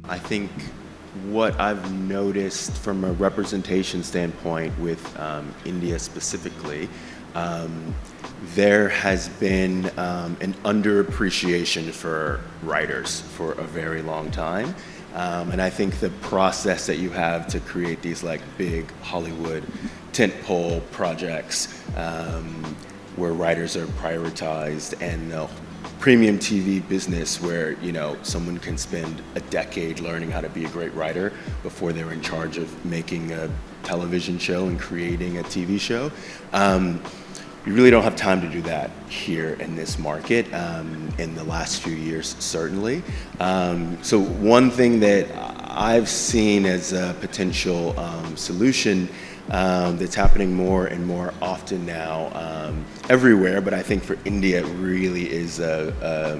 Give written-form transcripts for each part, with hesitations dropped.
I think what I've noticed from a representation standpoint with India specifically, there has been an underappreciation for writers for a very long time. And I think the process that you have to create these like big Hollywood tentpole projects where writers are prioritized, and the premium TV business where, you know, someone can spend a decade learning how to be a great writer before they're in charge of making a television show and creating a TV show. You really don't have time to do that here in this market, in the last few years, certainly. So one thing that I've seen as a potential solution that's happening more and more often now, everywhere, but I think for India it really is a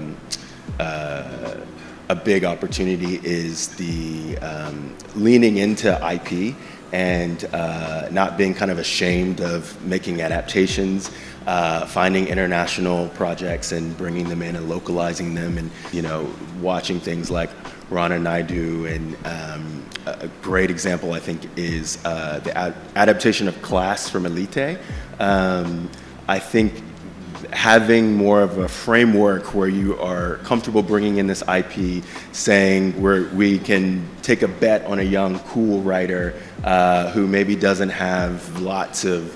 big opportunity, is the leaning into IP and not being kind of ashamed of making adaptations, finding international projects and bringing them in and localizing them, and, you know, watching things like Rana Naidu, and a great example I think is the adaptation of Class from Elite. I think having more of a framework where you are comfortable bringing in this IP, saying we can take a bet on a young, cool writer who maybe doesn't have lots of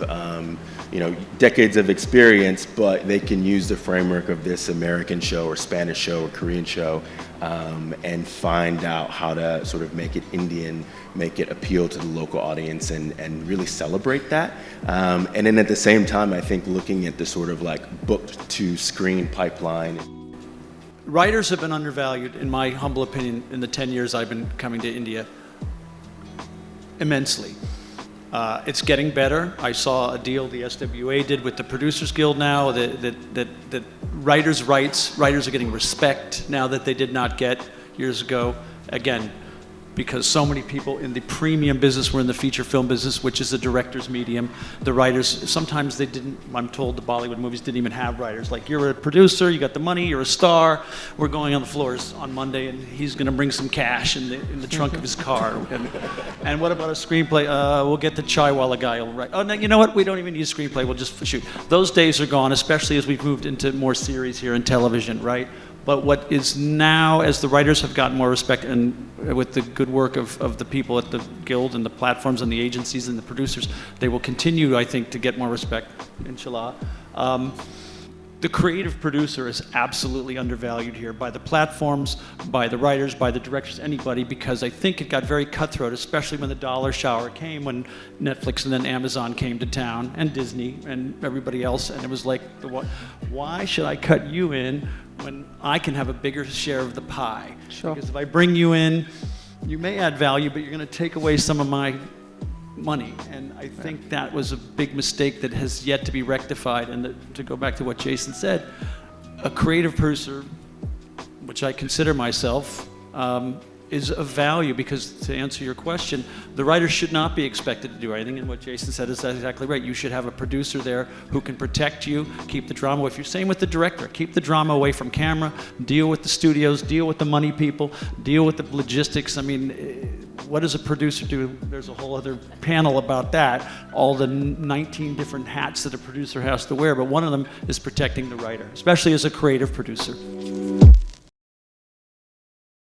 decades of experience, but they can use the framework of this American show or Spanish show or Korean show and find out how to sort of make it Indian, make it appeal to the local audience, and really celebrate that. And then at the same time, I think looking at the sort of like book to screen pipeline. Writers have been undervalued, in my humble opinion, in the 10 years I've been coming to India, immensely. It's getting better. I saw a deal the SWA did with the Producers Guild now, that writers' rights, writers are getting respect now that they did not get years ago. Again, because so many people in the premium business were in the feature film business, which is the director's medium. The writers, sometimes they didn't, I'm told the Bollywood movies didn't even have writers. Like, you're a producer, you got the money, you're a star, we're going on the floors on Monday and he's gonna bring some cash in the trunk of his car. And what about a screenplay? We'll get the chaiwala guy, will write. Oh, no, you know what, we don't even need a screenplay, we'll just shoot. Those days are gone, especially as we've moved into more series here in television, right? But what is now, as the writers have gotten more respect, and with the good work of the people at the Guild and the platforms and the agencies and the producers, they will continue, I think, to get more respect, inshallah. The creative producer is absolutely undervalued here by the platforms, by the writers, by the directors, anybody, because I think it got very cutthroat, especially when the dollar shower came, when Netflix and then Amazon came to town, and Disney and everybody else, and it was like, why should I cut you in when I can have a bigger share of the pie? Sure. Because if I bring you in, you may add value, but you're going to take away some of my money, and I think that was a big mistake that has yet to be rectified. And to go back to what Jason said, a creative producer, which I consider myself, is of value, because, to answer your question, the writer should not be expected to do anything, and what Jason said is exactly right. You should have a producer there who can protect you, keep the drama away. If you're same with the director, keep the drama away from camera, deal with the studios, deal with the money people, deal with the logistics. I mean, what does a producer do? There's a whole other panel about that, all the 19 different hats that a producer has to wear, but one of them is protecting the writer, especially as a creative producer.